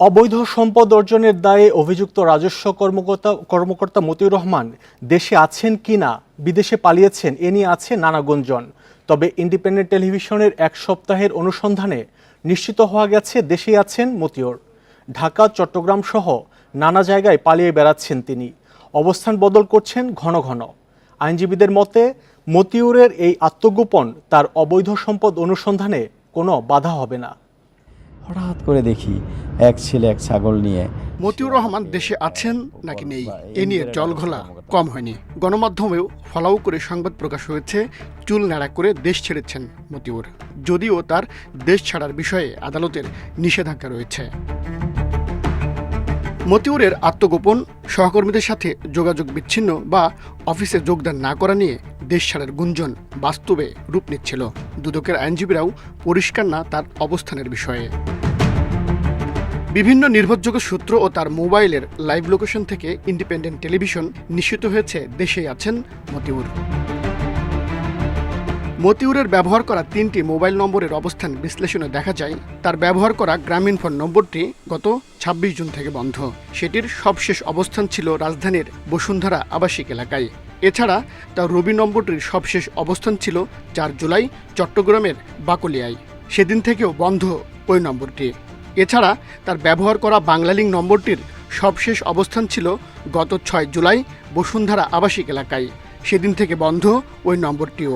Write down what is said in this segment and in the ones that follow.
অবৈধ সম্পদ অর্জনের দায়ে অভিযুক্ত রাজস্ব কর্মকর্তা মতিউর রহমান দেশে আছেন কিনা বিদেশে পালিয়েছেন এ নিয়ে আছে নানা গুঞ্জন। তবে ইন্ডিপেন্ডেন্ট টেলিভিশনের এক সপ্তাহের অনুসন্ধানে নিশ্চিত হওয়া গেছে দেশেই আছেন মতিউর। ঢাকা, চট্টগ্রাম সহ নানা জায়গায় পালিয়ে বেড়াচ্ছেন তিনি, অবস্থান বদল করছেন ঘন ঘন। আইনজীবীদের মতে মতিউরের এই আত্মগোপন তার অবৈধ সম্পদ অনুসন্ধানে কোনো বাধা হবে না। হঠাৎ করে দেখি এক ছেলে এক ছাগল নিয়ে। মতিউর রহমান দেশে আছেন নাকি নেই এ নিয়ে জলঘোলা কম হয়নি। গণমাধ্যমেও ফলাও করে সংবাদ প্রকাশ হয়েছে চুল নাড়া করে দেশ ছেড়েছেন মতিউর, যদিও তার দেশ ছাড়ার বিষয়ে আদালতের নিষেধাজ্ঞা রয়েছে। মতিউরের আত্মগোপন, সহকর্মীদের সাথে যোগাযোগ বিচ্ছিন্ন বা অফিসে যোগদান না করা নিয়ে দেশ ছাড়ার গুঞ্জন বাস্তবে রূপ নিচ্ছিল। দুদকের আইনজীবীরাও পরিষ্কার না তার অবস্থানের বিষয়ে। বিভিন্ন নির্ভরযোগ্য সূত্র ও তার মোবাইলের লাইভ লোকেশন থেকে ইন্ডিপেন্ডেন্ট টেলিভিশন নিশ্চিত হয়েছে দেশেই আছেন মতিউর। মতিউরের ব্যবহার করা 3টি মোবাইল নম্বরের অবস্থান বিশ্লেষণে দেখা যায় তার ব্যবহার করা গ্রামীণফোন নম্বরটি গত 26 জুন থেকে বন্ধ। সেটির সবশেষ অবস্থান ছিল রাজধানীর বসুন্ধরা আবাসিক এলাকায়। এছাড়া তার রবি নম্বরটির সবশেষ অবস্থান ছিল 4 জুলাই চট্টগ্রামের বাকলিয়ায়। সেদিন থেকেও বন্ধ ওই নম্বরটি। এছাড়া তার ব্যবহার করা বাংলালিংক নম্বরটির সবশেষ অবস্থান ছিল গত 6 জুলাই বসুন্ধরা আবাসিক এলাকায়। সেদিন থেকে বন্ধ ওই নম্বরটিও।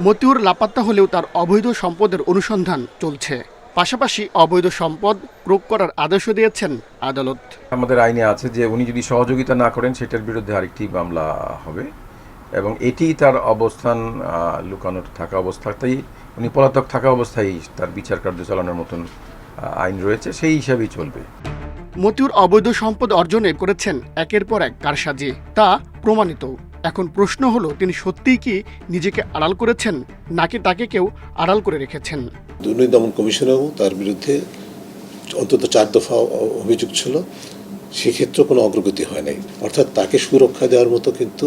মতিউর লাপাত্তা হলেও তার অবৈধ সম্পদের অনুসন্ধান চলছে। পাশাপাশি অবৈধ সম্পদ ক্রোক করার আদেশও দিয়েছেন আদালত। আমাদের আইনে আছে যে উনি যদি সহযোগিতা না করেন সেটার বিরুদ্ধে আরেকটি মামলা হবে, এবং এটি তার অবস্থান লুকানোর থাকা অবস্থাতেই, উনি পলাতক থাকা অবস্থায় তার বিচার কার্য চালানোর মতন আইন রয়েছে, সেই হিসাবেই চলবে। মতিউর অবৈধ সম্পদ অর্জনে করেছেন একের পর এক কারসাজি, তা প্রমাণিত। এখন প্রশ্ন হলো, তিনি সত্যিই কি নিজেকে আড়াল করেছেন নাকি তাকে কেউ আড়াল করে রেখেছেন? দুর্নীতি দমন কমিশনেও তার বিরুদ্ধে অন্তত 4 দফা অভিযোগ ছিল, সেক্ষেত্রে কোনো অগ্রগতি হয় নাই। অর্থাৎ তাকে সুরক্ষা দেওয়ার মতো কিন্তু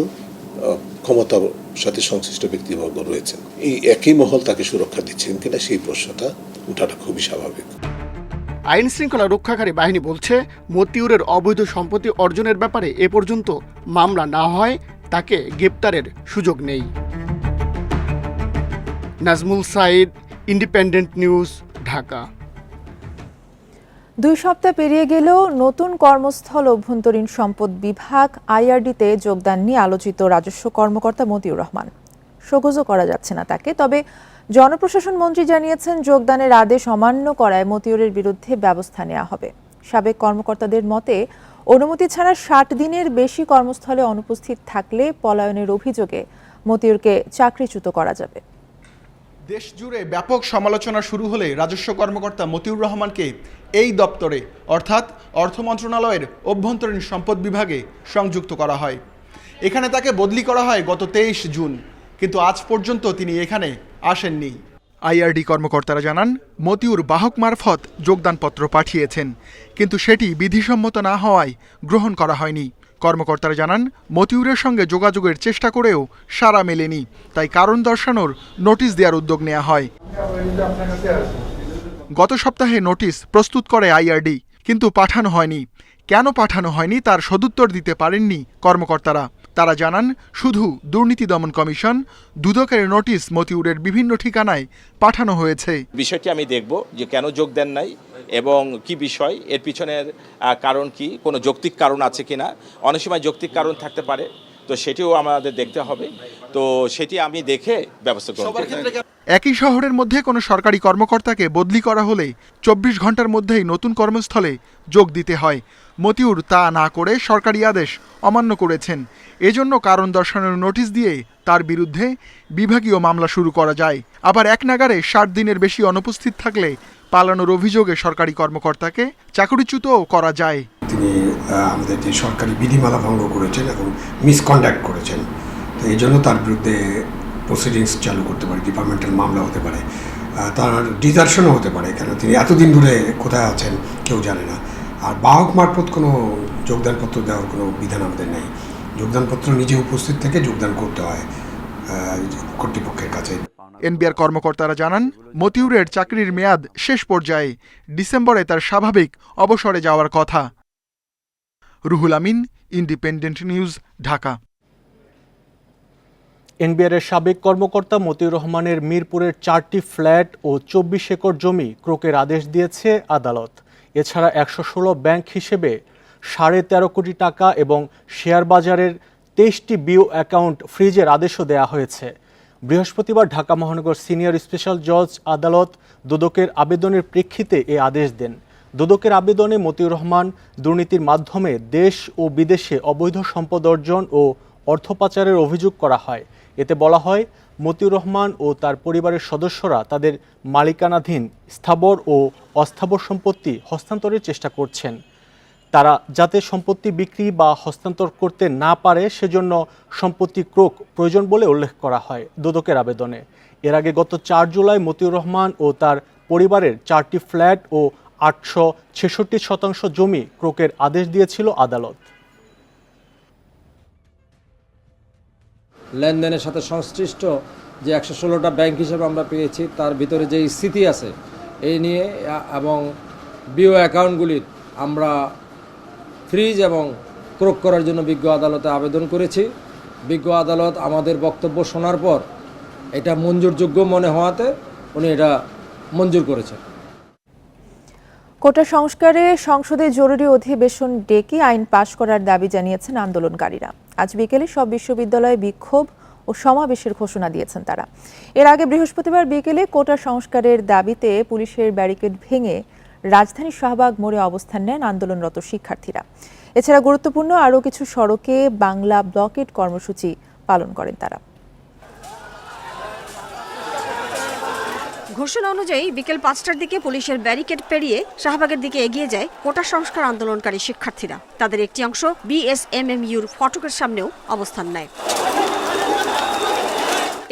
ক্ষমতার সাথে সংশ্লিষ্ট ব্যক্তিবর্গ রয়েছেন। এই একই মহল তাকে সুরক্ষা দিচ্ছেন কিনা সেই প্রশ্নটা ওঠাটা খুবই স্বাভাবিক। আইন শৃঙ্খলা রক্ষাকারী বাহিনী বলছে মতিউরের অবৈধ সম্পত্তি অর্জনের ব্যাপারে এ পর্যন্ত মামলা না হয় তাকে গ্রেপ্তারের সুযোগ নেই। Nazmul Saeed, independent news, Dhaka. 2 সপ্তাহ পেরিয়ে গেলেও নতুন কর্মস্থল অভ্যন্তরীণ সম্পদ বিভাগ আইআরডিতে যোগদান নিয়ে আলোচিত রাজস্ব কর্মকর্তা মতিউর রহমান। সগোজও করা যাচ্ছে না তাকে। তবে জনপ্রশাসন মন্ত্রী জানিয়েছেন যোগদানের আদেশ অমান্য করায় মতিউরের বিরুদ্ধে ব্যবস্থা নেওয়া হবে। সাবেক কর্মকর্তাদের মতে অনুমতি ছাড়া 60 দিনের বেশি কর্মস্থলে অনুপস্থিত থাকলে পলায়নের অভিযোগে মতিউরকে চাকরিচ্যুত করা যাবে। দেশ জুড়ে ব্যাপক সমালোচনা শুরু হলে রাজস্ব কর্মকর্তা মতিউর রহমানকে এই দপ্তরে অর্থাৎ অর্থ মন্ত্রণালয়ের অভ্যন্তরীণ সম্পদ বিভাগে সংযুক্ত করা হয়। এখানে তাকে বদলি করা হয় গত 23 জুন, কিন্তু আজ পর্যন্ত তিনি এখানে আসেননি। আইআরডি কর্মকর্তারা জানান, মতিউর বাহক মারফত যোগদানপত্র পাঠিয়েছেন, কিন্তু সেটি বিধিসম্মত না হওয়ায় গ্রহণ করা হয়নি। কর্মকর্তারা জানান, মতিউরের সঙ্গে যোগাযোগের চেষ্টা করেও সাড়া মেলেনি, তাই কারণ দর্শানোর নোটিশ দেওয়ার উদ্যোগ নেওয়া হয়। গত সপ্তাহে নোটিশ প্রস্তুত করে আইআরডি, কিন্তু পাঠানো হয়নি। কেন পাঠানো হয়নি তার সদুত্তর দিতে পারেননি কর্মকর্তারা। তারা জানান, শুধু দুর্নীতি দমন কমিশন, দুদকের নোটিশ মতিউরের বিভিন্ন ঠিকানায় পাঠানো হয়েছে। বিষয়টি আমি দেখব যে কেন যোগ দেন নাই এবং কি বিষয়, এর পিছনের কারণ কি, কোনো যৌক্তিক কারণ আছে কিনা। অনেক সময় যৌক্তিক কারণ থাকতে পারে, তো সেটিও আমাদের দেখতে হবে। তো সেটি আমি দেখে ব্যবস্থা করব। একই শহরের মধ্যে কোনো সরকারি কর্মকর্তাকে বদলি করা হলে 24 ঘন্টার মধ্যেই নতুন কর্মস্থলে যোগ দিতে হয়। মতিউর তা না করে সরকারি আদেশ অমান্য করেছেন। এজন্য কারণ দর্শানোর নোটিশ দিয়ে তার বিরুদ্ধে বিভাগীয় মামলা শুরু করা যায়। আবার এক নাগারে 60 দিনের বেশি অনুপস্থিত থাকলে পালানোর অভিযোগে সরকারি কর্মকর্তাকে চাকরিচ্যুতও করা যায়। তিনি আমাদের যে সরকারি বিধিমালা ভঙ্গ করেছেন এবং মিসকন্ডাক্ট করেছেন, তো এই জন্য তার বিরুদ্ধে প্রসিডিংস চালু করতে পারে, ডিপার্টমেন্টাল মামলা হতে পারে, তার ডিজারশনও হতে পারে, কেন তিনি এতদিন ধরে কোথায় আছেন কেউ জানে না। আর বাহক মারফত কোনো যোগদানপত্র দেওয়ার কোনো বিধান আমাদের নেই। যোগদানপত্র নিজে উপস্থিত থেকে যোগদান করতে হয় কর্তৃপক্ষের কাছে। এনবিআর কর্মকর্তারা জানান, মতিউরের চাকরির মেয়াদ শেষ পর্যায়ে, ডিসেম্বরে তার স্বাভাবিক অবসরে যাওয়ার কথা। Ruhul Amin, independent news, Dhaka. NBR এর সাবেক কর্মকর্তা মতিউর রহমানের মিরপুরের 4টি ফ্ল্যাট ও 24 একর জমি ক্রোকের আদেশ দিয়েছে আদালত। এছাড়া 116 ব্যাংক হিসেবে 13.5 কোটি টাকা এবং শেয়ার বাজারের 23টি বিও অ্যাকাউন্ট ফ্রিজের আদেশও দেওয়া হয়েছে। বৃহস্পতিবার ঢাকা মহানগর সিনিয়র স্পেশাল জজ আদালত দুদকের আবেদনের প্রেক্ষিতে এ আদেশ দেন। দুদকের আবেদনে মতিউর রহমান দুর্নীতির মাধ্যমে দেশ ও বিদেশে অবৈধ সম্পদ অর্জন ও অর্থ পাচারের অভিযোগ করা হয়। এতে বলা হয়, মতিউর রহমান ও তার পরিবারের সদস্যরা তাদের মালিকানাধীন স্থাবর ও অস্থাবর সম্পত্তি হস্তান্তরের চেষ্টা করছেন। তারা যাতে সম্পত্তি বিক্রি বা হস্তান্তর করতে না পারে সেজন্য সম্পত্তি ক্রোক প্রয়োজন বলে উল্লেখ করা হয় দুদকের আবেদনে। এর আগে গত 4 জুলাই মতিউর রহমান ও তার পরিবারের 4টি ফ্ল্যাট ও 866% জমি ক্রোকের আদেশ দিয়েছিল আদালত। লেনদেনের সাথে সংশ্লিষ্ট যে 116টা ব্যাংক হিসেবে আমরা পেয়েছি, তার ভিতরে যে স্থিতি আছে এই নিয়ে এবং বিও অ্যাকাউন্টগুলির আমরা ফ্রিজ এবং ক্রোক করার জন্য বিজ্ঞ আদালতে আবেদন করেছি। বিজ্ঞ আদালত আমাদের বক্তব্য শোনার পর এটা মঞ্জুরযোগ্য মনে হওয়াতে উনি এটা মঞ্জুর করেছেন। কোটা সংস্কারে সংসদে জরুরি অধিবেশন ডেকে আইন পাশ করার দাবি জানিয়েছেন আন্দোলনকারীরা। আজ বিকেলে সব বিশ্ববিদ্যালয়ে বিক্ষোভ ও সমাবেশের ঘোষণা দিয়েছেন তারা। এর আগে বৃহস্পতিবার বিকেলে কোটা সংস্কারের দাবিতে পুলিশের ব্যারিকেড ভেঙে রাজধানীর শাহবাগ মোড়ে অবস্থান নেন আন্দোলনরত শিক্ষার্থীরা। এছাড়া গুরুত্বপূর্ণ আরও কিছু সড়কে বাংলা ব্লকেট কর্মসূচি পালন করেন তারা। ঘোষণা অনুযায়ী বিকেল 5টার দিকে পুলিশের ব্যারিকেড পেরিয়ে শাহবাগের দিকে এগিয়ে যায় কোটা সংস্কার আন্দোলনকারী শিক্ষার্থীরা। তাদের একটি অংশ বিএসএমএমইউর ফটকের সামনেও অবস্থান নেয়।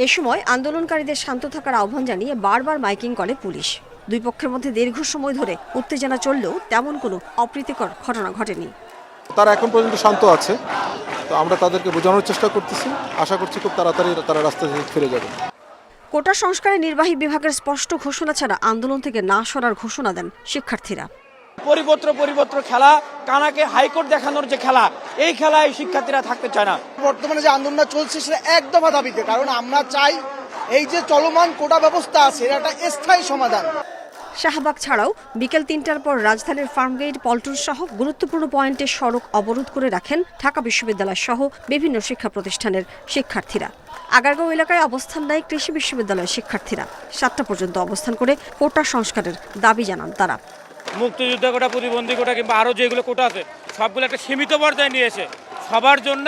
এ সময় আন্দোলনকারীদের শান্ত থাকার আহ্বান জানিয়ে বারবার মাইকিং করে পুলিশ। দুই পক্ষের মধ্যে দীর্ঘ সময় ধরে উত্তেজনা চললেও তেমন কোনো অপ্রীতিকর ঘটনা ঘটেনি। তারা এখন পর্যন্ত শান্ত আছে, তো আমরা তাদেরকে বোঝানোর চেষ্টা করতেছি। আশা করছি খুব তাড়াতাড়ি তারা রাস্তা থেকে ফিরে যাবে। কোটা সংস্কারে নির্বাহী বিভাগের স্পষ্ট ঘোষণা ছাড়া আন্দোলন থেকে না সরার ঘোষণা দেন শিক্ষার্থীরা। পরিপত্র খেলা, কানাকে হাইকোর্ট দেখানোর যে খেলা, এই খেলায় শিক্ষার্থীরা থাকতে চায় না। বর্তমানে যে আন্দোলনটা চলছে সেটা এক দফা দাবিতে, কারণ আমরা চাই এই যে চলমান কোটা ব্যবস্থা আছে এটা একটা স্থায়ী সমাধান। শাহবাগ ছাড়াও বিকেল 3টার পর রাজধানীর ফার্মগেট, পল্টন সহ গুরুত্বপূর্ণ পয়েন্টে সড়ক অবরোধ করে রাখেন ঢাকা বিশ্ববিদ্যালয় সহ বিভিন্ন শিক্ষা প্রতিষ্ঠানের শিক্ষার্থীরা। আগারগাঁও এলাকায় অবস্থান নেয় কৃষি বিশ্ববিদ্যালয়ের শিক্ষার্থীরা। 7টা পর্যন্ত অবস্থান করে কোটা সংস্কারের দাবি জানান তারা। মুক্তিযুদ্ধ কোটা, প্রতিবন্ধী কোটা কিংবা আরও যেগুলো কোটা আছে সবগুলো একটা সীমিত পর্যায়ে নিয়ে এসে সবার জন্য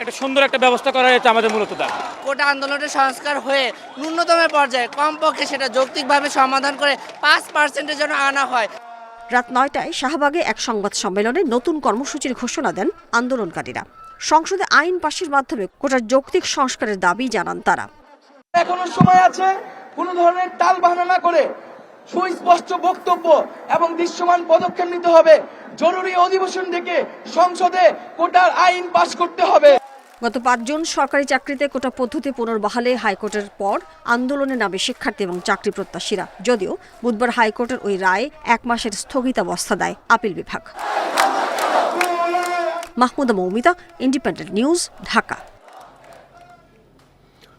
একটা সুন্দর একটা ব্যবস্থা করা হয়েছে আমাদের মূলত দাবি। কোটা আন্দোলনের সংস্কার হয়ে ন্যূনতম পর্যায়ে কমপক্ষে সেটা যৌক্তিকভাবে সমাধান করে 5% যেন আনা হয়। রাত 9টায় শাহবাগে এক সংবাদ সম্মেলনে নতুন কর্মসূচির ঘোষণা দেন আন্দোলনকারীরা। সংসদে আইন পাশের মাধ্যমে কোটার যৌক্তিক সংস্কারের দাবি জানান তারা। এখনো সময় আছে, কোনো ধরনের টালবাহানা না করে সুস্পষ্ট বক্তব্য এবং দৃশ্যমান পদক্ষেপ নিতে হবে। জরুরি অধিবেশন ডেকে সংসদে কোটার আইন পাশ করতে হবে। গত 5 জুন সরকারি চাকরিতে কোটা পদ্ধতি পুনর্বহালে হাইকোর্টের পর আন্দোলনে নামে শিক্ষার্থী এবং চাকরি প্রত্যাশীরা। যদিও বুধবার হাইকোর্টের ওই রায়ে 1 মাসের স্থগিতাবস্থা দেয় আপিল বিভাগ। Mahmuda Moumita, independent news, Dhaka.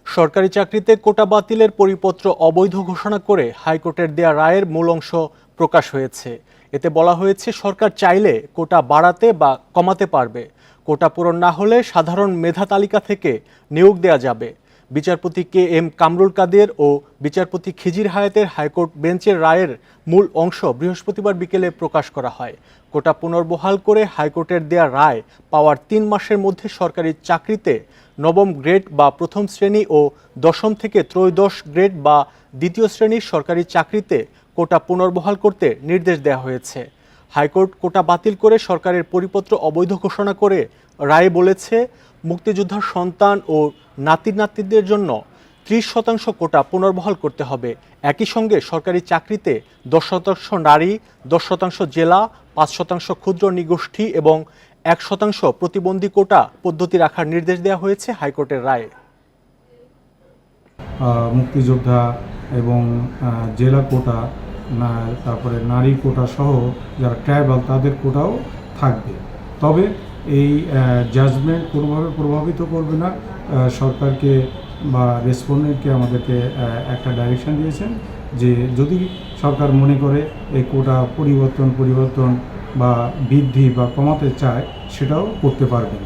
সরকারি চাকরিতে কোটা বাতিলের পরিপত্র অবৈধ ঘোষণা করে হাইকোর্টের দেয়া রায়ের মূল অংশ প্রকাশ হয়েছে। এতে বলা হয়েছে, সরকার চাইলে কোটা বাড়াতে বা কমাতে পারবে। কোটা পূরণ না হলে সাধারণ মেধা তালিকা থেকে নিয়োগ দেয়া যাবে। বিচারপতি KM কামরুল কাদের ও বিচারপতি খিজির হায়াতের হাইকোর্ট বেঞ্চের রায়ের মূল অংশ বৃহস্পতিবার বিকেলে প্রকাশ করা হয়। কোটা পুনর্বহাল করে হাইকোর্টের দেয়া রায় পাওয়ার 3 মাসের মধ্যে সরকারি চাকরিতে নবম গ্রেড বা প্রথম শ্রেণী ও দশম থেকে ত্রয়োদশ গ্রেড বা দ্বিতীয় শ্রেণীর সরকারি চাকরিতে কোটা পুনর্বহাল করতে নির্দেশ দেওয়া হয়েছে। হাইকোর্ট কোটা বাতিল করে সরকারের পরিপত্র অবৈধ ঘোষণা করে রায়ে বলেছে, মুক্তিযোদ্ধার সন্তান ও নাতি-নাতনিদের জন্য 30% কোটা পুনর্বহাল করতে হবে। একই সঙ্গে সরকারি চাকরিতে 10% নারী, 10% জেলা, 5% ক্ষুদ্র নিগোষ্ঠী এবং 1% প্রতিবন্ধী কোটা পদ্ধতি রাখার নির্দেশ দেওয়া হয়েছে হাইকোর্টের রায়ে। মুক্তিযোদ্ধা এবং জেলা কোটা, তারপরে নারী কোটা সহ যারা ট্রাইবাল তাদের কোটাও থাকবে। তবে এই জাজমেন্ট কোনোভাবে প্রভাবিত করবে না। সরকারকে বা রেসপন্ডেন্টকে আমাদেরকে একটা ডাইরেকশন দিয়েছেন যে যদি সরকার মনে করে এই কোটা পরিবর্তন বা বৃদ্ধি বা কমাতে চায় সেটাও করতে পারবেন।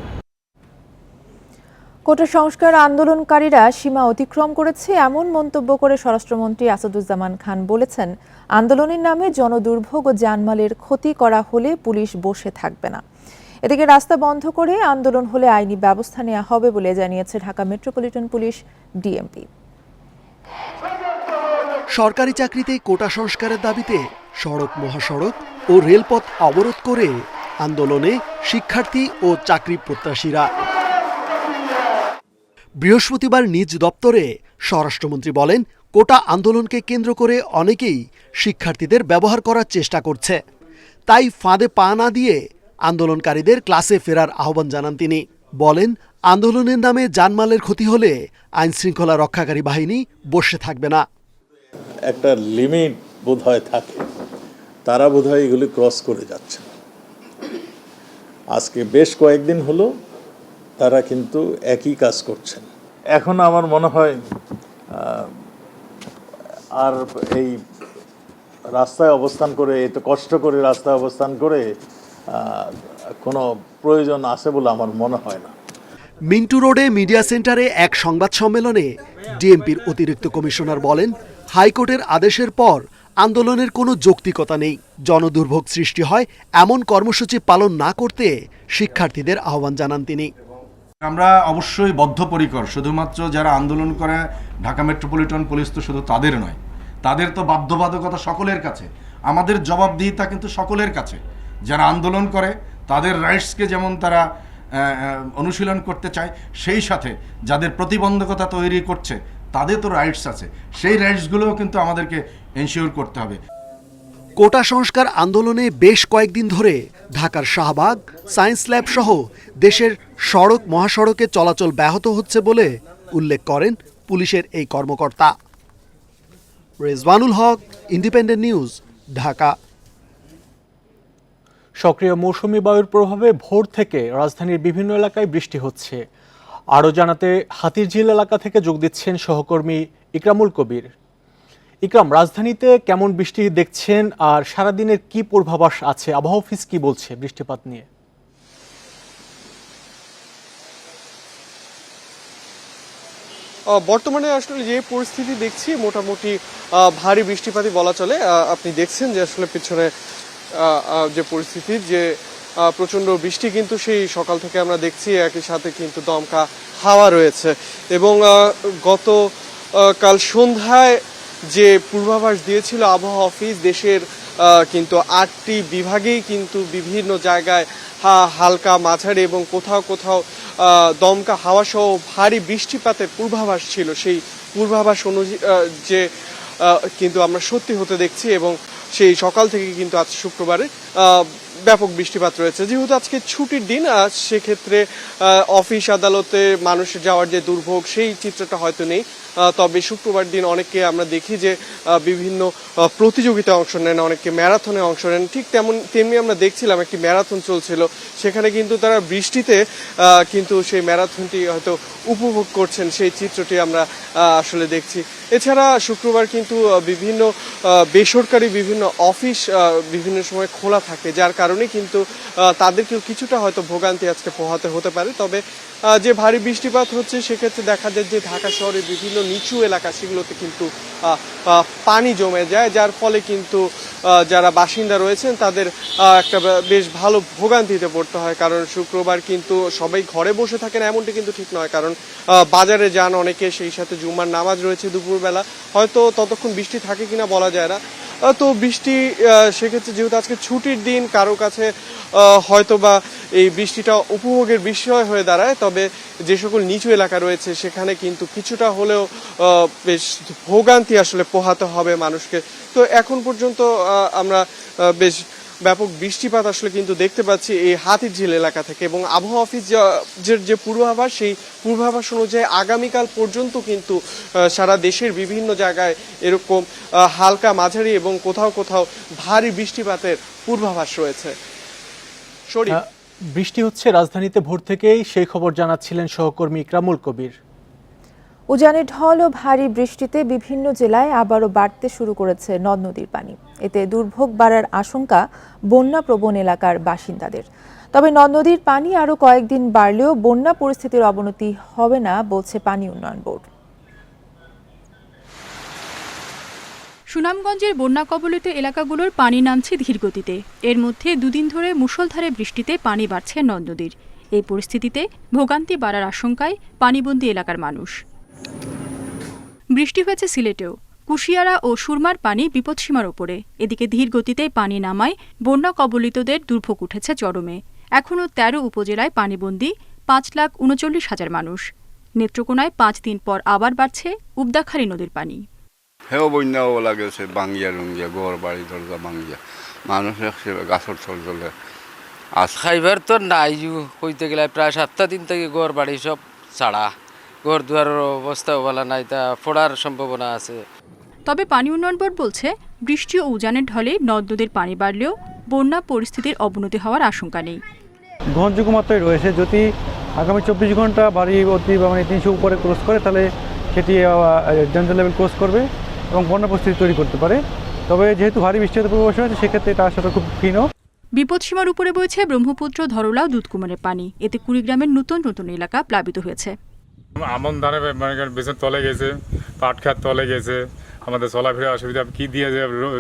কোটা সংস্কার আন্দোলনকারীরা সীমা অতিক্রম করেছে এমন মন্তব্য করে স্বরাষ্ট্রমন্ত্রী আসাদুজ্জামান খান বলেছেন, আন্দোলনের নামে জনদুর্ভোগ ও জানমালের ক্ষতি করা হলে পুলিশ বসে থাকবে না। এদিকে রাস্তা বন্ধ করে আন্দোলন হলে আইনি ব্যবস্থা নেওয়া হবে বলে জানিয়েছে ঢাকা মেট্রোপলিটন পুলিশ ডিএমপি। সরকারি চাকরিতে কোটা সংস্কারের দাবিতে সড়ক, মহাসড়ক ও রেলপথ অবরোধ করে আন্দোলনে শিক্ষার্থী ও চাকরি প্রত্যাশীরা। বৃহস্পতিবার নিজ দপ্তরে স্বরাষ্ট্রমন্ত্রী বলেন, কোটা আন্দোলনকে কেন্দ্র করে অনেকেই শিক্ষার্থীদের ব্যবহার করার চেষ্টা করছে, তাই ফাঁদে পা না দিয়ে আন্দোলনকারীদের ক্লাসে ফেরার আহ্বান জানান তিনি। বলেন, আন্দোলনের নামে জানমালের ক্ষতি হলে আইনশৃঙ্খলা রক্ষাকারী বাহিনী বসে থাকবে না। একটা লিমিট বোধহয় থাকে, তারা বোধহয় এগুলি ক্রস করে যাচ্ছে। আজকে বেশ কয়েকদিন হলো তারা কিন্তু একই কাজ করছেন। এখন আমার মনে হয় আর এই রাস্তায় অবস্থান করে, এত কষ্ট করে রাস্তায় অবস্থান করে কোনো প্রয়োজন আছে বলে আমার মনে হয় না। মিন্টু রোডে মিডিয়া সেন্টারে এক সংবাদ সম্মেলনে ডিএমপির অতিরিক্ত কমিশনার বলেন, হাইকোর্টের আদেশের পর আন্দোলনের কোনো যৌক্তিকতা নেই। জনদুর্ভোগ সৃষ্টি হয় এমন কর্মসূচি পালন না করতে শিক্ষার্থীদের আহ্বান জানান তিনি। আমরা অবশ্যই বদ্ধপরিকর, শুধুমাত্র যারা আন্দোলন করে ঢাকা মেট্রোপলিটন পুলিশ তো শুধু তাদের নয়, তাদের তো বাধ্যবাধকতা সকলের কাছে, আমাদের জবাবদিহিতা কিন্তু সকলের কাছে। যারা আন্দোলন করে তাদের রাইটসকে যেমন তারা অনুশীলন করতে চায়, সেই সাথে যাদের প্রতিবন্ধকতা তৈরি করছে তাদের তো রাইটস আছে, সেই রাইটসগুলোও কিন্তু আমাদেরকে এনশিওর করতে হবে। কোটা সংস্কার আন্দোলনে বেশ কয়েকদিন ধরে ঢাকার শাহবাগ, সায়েন্স ল্যাব সহ দেশের সড়ক, মহাসড়কে চলাচল ব্যাহত হচ্ছে বলে উল্লেখ করেন পুলিশের এই কর্মকর্তা। রেজওয়ানুল হক, ইন্ডিপেন্ডেন্ট নিউজ, ঢাকা। সক্রিয় মৌসুমি বায়ুর প্রভাবে ভোর থেকে রাজধানীর বিভিন্ন এলাকায় বৃষ্টি হচ্ছে। আরও জানাতে হাতিরঝিল এলাকা থেকে যোগ দিচ্ছেন সহকর্মী ইকরামুল কবির। ইকরাম, রাজধানীতে কেমন বৃষ্টি দেখছেন আর সারাদিনের কি পূর্বাভাস আছে? আবহাওয়া অফিস কি বলছে বৃষ্টিপাত নিয়ে? বর্তমানে আসলে যে পরিস্থিতি দেখছি মোটামুটি ভারী বৃষ্টিপাতই বলা চলে। আপনি দেখছেন যে আসলে পিছনে যে পরিস্থিতি, যে প্রচণ্ড বৃষ্টি কিন্তু সেই সকাল থেকে আমরা দেখছি, একই সাথে কিন্তু দমকা হাওয়া রয়েছে। এবং গত কাল সন্ধ্যায় যে পূর্বাভাস দিয়েছিল আবহাওয়া অফিস, দেশের কিন্তু 8টি বিভাগেই কিন্তু বিভিন্ন জায়গায় হালকা, মাঝারি এবং কোথাও কোথাও দমকা হাওয়া সহ ভারী বৃষ্টিপাতের পূর্বাভাস ছিল। সেই পূর্বাভাস অনুযায়ী যে কিন্তু আমরা সত্যি হতে দেখছি এবং সেই সকাল থেকে কিন্তু আজ শুক্রবারে ব্যাপক বৃষ্টিপাত রয়েছে। যেহেতু আজকে ছুটির দিন, সেক্ষেত্রে অফিস আদালতে মানুষের যাওয়ার যে দুর্ভোগ সেই চিত্রটা হয়তো নেই। তবে শুক্রবার দিন অনেককে আমরা দেখি যে বিভিন্ন প্রতিযোগিতায় অংশ নেন, অনেকে ম্যারাথনে অংশ নেন। ঠিক তেমনি আমরা দেখছিলাম একটি ম্যারাথন চলছিল, সেখানে কিন্তু তারা বৃষ্টিতে কিন্তু সেই ম্যারাথনটি হয়তো উপভোগ করছেন, সেই চিত্রটি আমরা আসলে দেখছি। এছাড়া শুক্রবার কিন্তু বিভিন্ন বেসরকারি বিভিন্ন অফিস বিভিন্ন সময় খোলা থাকে, যার কারণে কিন্তু তাদেরকেও কিছুটা হয়তো ভোগান্তি আজকে পোহাতে হতে পারে। তবে যে ভারী বৃষ্টিপাত হচ্ছে সেক্ষেত্রে দেখা যায় যে ঢাকা শহরের বিভিন্ন নিচু এলাকা সেগুলোতে কিন্তু পানি জমে যায়, যার ফলে কিন্তু যারা বাসিন্দা রয়েছেন তাদের একটা বেশ ভালো ভোগান্তিতে পড়তে হয়। কারণ শুক্রবার কিন্তু সবাই ঘরে বসে থাকেন এমনটি কিন্তু ঠিক নয়, কারণ বাজারে যান অনেকে, সেই সাথে জুম্মার নামাজ রয়েছে দুপুরবেলা, হয়তো ততক্ষণ বৃষ্টি থাকে কিনা বলা যায় না। তো বৃষ্টি সেক্ষেত্রে যেহেতু আজকে ছুটির দিন, কারো কাছে হয়তো বা এই বৃষ্টিটা উপভোগের বিষয় হয়ে দাঁড়ায়। তবে যে সকল নিচু এলাকা রয়েছে সেখানে কিন্তু কিছুটা হলেও বেশ ভোগান্তি আসলে পোহাতে হবে মানুষকে। তো এখন পর্যন্ত আমরা বেশ ব্যাপক বৃষ্টিপাত আসলে কিন্তু দেখতে পাচ্ছি এই হাতিরঝিল এলাকা থেকে, এবং আবহাওয়া অফিস যে পূর্বাভাস, সেই পূর্বাভাস অনুযায়ী আগামীকাল পর্যন্ত কিন্তু সারা দেশের বিভিন্ন জায়গায় এরকম হালকা মাঝারি এবং কোথাও কোথাও ভারী বৃষ্টিপাতের পূর্বাভাস রয়েছে। বৃষ্টি হচ্ছে রাজধানীতে ভোর থেকেই, সেই খবর জানাচ্ছিলেন সহকর্মী ইকরামুল কবির। উজানে ঢল ও ভারী বৃষ্টিতে বিভিন্ন জেলায় আবারও বাড়তে শুরু করেছে নদ নদীর পানি। এতে দুর্ভোগ বাড়ার আশঙ্কা বন্যা প্রবণ এলাকার বাসিন্দাদের। তবে নদ নদীর পানি আরও কয়েকদিন বাড়লেও বন্যা পরিস্থিতির অবনতি হবে না বলছে পানি উন্নয়ন বোর্ড। সুনামগঞ্জের বন্যা কবলিত এলাকাগুলোর পানি নামছে ধীরগতিতে। এর মধ্যে দুদিন ধরে মুষলধারে বৃষ্টিতে পানি বাড়ছে নদ নদীর। এই পরিস্থিতিতে ভোগান্তি বাড়ার আশঙ্কায় পানিবন্দী এলাকার মানুষ। বৃষ্টি হয়েছে সিলেটেও। কুশিয়ারা ও সুরমার পানি বিপদসীমার ওপরে। এদিকে ধীর গতিতে পানি নামায় বন্যা কবলিতদের দুর্ভোগ উঠেছে চরমে। এখনও ১৩ উপজেলায় পানিবন্দী ৫,৩৯,০০০ মানুষ। নেত্রকোনায় ৫ দিন পর আবার বাড়ছে উবদাখালী নদীর পানি। হেও বন্যা ওলা গেছে, বাঙ্গিয়া রুঙ্গিয়া, ঘর বাড়ি দরজা বাঙ্গিয়া, মানুষ গাছর ছল চলে। আজ খাইবার তো নাই, হইতে গেলে প্রায় ৭ দিন থেকে ঘর বাড়ি সব ছাড়া, ঘর দুয়ারের অবস্থাও ভালো নাই, তা ফোড়ার সম্ভাবনা আছে। তবে পানি উন্নয়ন বোর্ড বলছে, বৃষ্টি ও উজানের ঢলে নদ নদীর পানি বাড়লেও বন্যা পরিস্থিতির অবনতি হওয়ার আশঙ্কা নেই। গ্রহণযোগ্য মাত্রায় রয়েছে। যদি আগামী ২৪ ঘন্টা বাড়ি অতি মানে ৩০০ উপরে ক্রস করে, তাহলে সেটি ডেঞ্জার লেভেল ক্রস করবে এবং বন্যা পরিস্থিতি তৈরি করতে পারে। তবে যেহেতু ভারী বৃষ্টিপাতের পূর্বাভাস আছে, সেক্ষেত্রে এটা আসাটা খুব ক্ষীণ। বিপদসীমার উপরে বইছে ব্রহ্মপুত্র, ধরলা ও দুধকুমারের পানি। এতে কুড়িগ্রামের নতুন নতুন এলাকা প্লাবিত হয়েছে। আমন ধানে বেসন তলে গেছে, পাট খাত তলে গেছে, আমাদের চলাফেরা অসুবিধা, কি দিয়ে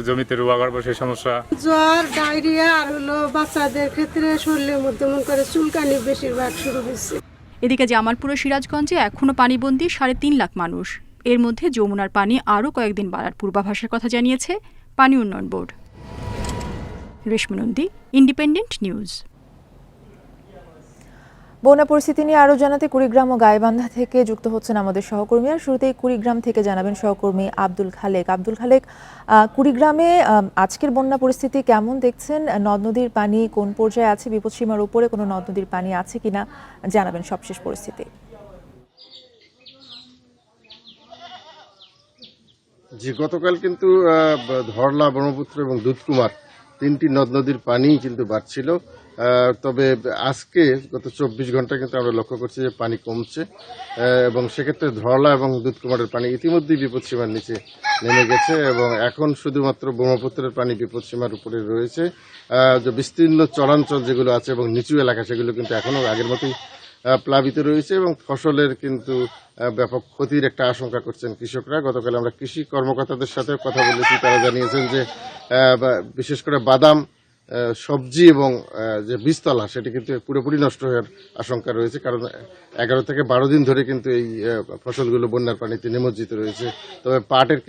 জমিতে রোয়া করবো সেই সমস্যা। জ্বর, ডায়রিয়া আর হলো বাচ্চাদের ক্ষেত্রে শরীরের মধ্যে মন করে চুলকানি বেশিরভাগ শুরু হয়েছে। এদিকে জামালপুর ও সিরাজগঞ্জে এখনও পানিবন্দী ৩.৫ লাখ মানুষ। এর মধ্যে যমুনার পানি আরও কয়েকদিন বাড়ার পূর্বাভাসের কথা জানিয়েছে পানি উন্নয়ন board. Reshma Nandi, independent news. বন্যা পরিস্থিতি নিয়ে আরও জানাতে কুড়িগ্রাম ও গাইবান্ধা থেকে যুক্ত হচ্ছেন আমাদের সহকর্মী। আর শুরুতেই কুড়িগ্রাম থেকে জানাবেন সহকর্মী আব্দুল খালেক। আব্দুল খালেক, কুড়িগ্রামে আজকের বন্যা পরিস্থিতি কেমন দেখছেন? নদ নদীর পানি কোন পর্যায়ে আছে? বিপদসীমার উপরে কোনো নদ নদীর পানি আছে কিনা জানাবেন সবশেষ পরিস্থিতি। জি, গতকাল কিন্তু ধরলা, ব্রহ্মপুত্র এবং দুধকুমার তিনটি নদ নদীর পানি কিন্তু বাড়ছিল। তবে আজকে গত ২৪ ঘন্টা কিন্তু আমরা লক্ষ্য করছি যে পানি কমছে, এবং সেক্ষেত্রে ধরলা এবং দুধকুমারের পানি ইতিমধ্যেই বিপদসীমার নিচে নেমে গেছে, এবং এখন শুধুমাত্র ব্রহ্মপুত্রের পানি বিপদসীমার উপরে রয়েছে। যে বিস্তীর্ণ চরাঞ্চল যেগুলো আছে এবং নিচু এলাকা, সেগুলো কিন্তু এখনও আগের মতোই প্লাবিত রয়েছে, এবং ফসলের কিন্তু ব্যাপক ক্ষতির একটা আশঙ্কা করছেন কৃষকরা। গতকাল আমরা কৃষি কর্মকর্তাদের সাথে কথা বলেছি, তারা জানিয়েছেন যে বিশেষ করে বাদাম, সবজি এবং যে বীজতলা, সেটি কিন্তু পুরোপুরি নষ্ট হওয়ার আশঙ্কা রয়েছে, কারণ 11 থেকে 12 দিন ধরে কিন্তু এই ফসলগুলো বন্যার পানিতে নিমজ্জিত রয়েছে। তবে পাটের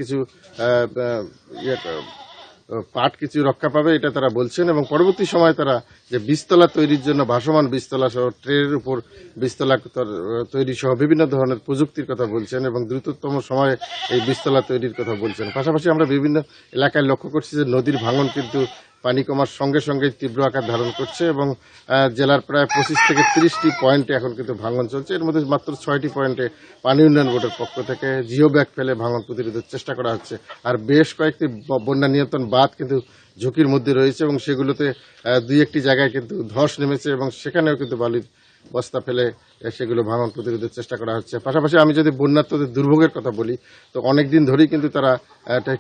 কিছু রক্ষা পাবে, এটা তারা বলছেন, এবং পরবর্তী সময় তারা যে বীজতলা তৈরির জন্য ভাসমান বীজতলা সহ ট্রের উপর বীজতলা তৈরি সহ বিভিন্ন ধরনের প্রযুক্তির কথা বলছেন, এবং দ্রুততম সময়ে এই বীজতলা তৈরির কথা বলছেন। পাশাপাশি আমরা বিভিন্ন এলাকায় লক্ষ্য করছি যে নদীর ভাঙন কিন্তু পানি কমার সঙ্গে সঙ্গে তীব্র আকার ধারণ করছে, এবং জেলার প্রায় 25 থেকে 30টি পয়েন্টে এখন কিন্তু ভাঙন চলছে। এর মধ্যে মাত্র 6টি পয়েন্টে পানি উন্নয়ন বোর্ডের পক্ষ থেকে জিও ব্যাগ ফেলে ভাঙন প্রতিরোধের চেষ্টা করা হচ্ছে। আর বেশ কয়েকটি বন্যা নিয়ন্ত্রণ বাঁধ কিন্তু ঝুঁকির মধ্যে রয়েছে, এবং সেগুলোতে 2-1টি জায়গায় কিন্তু ধস নেমেছে, এবং সেখানেও কিন্তু বালির বস্তা ফেলে সেগুলো ভাঙন প্রতিরোধের চেষ্টা করা হচ্ছে। পাশাপাশি আমি যদি বন্যার্তদের দুর্ভোগের কথা বলি, তো অনেক দিন ধরেই কিন্তু তারা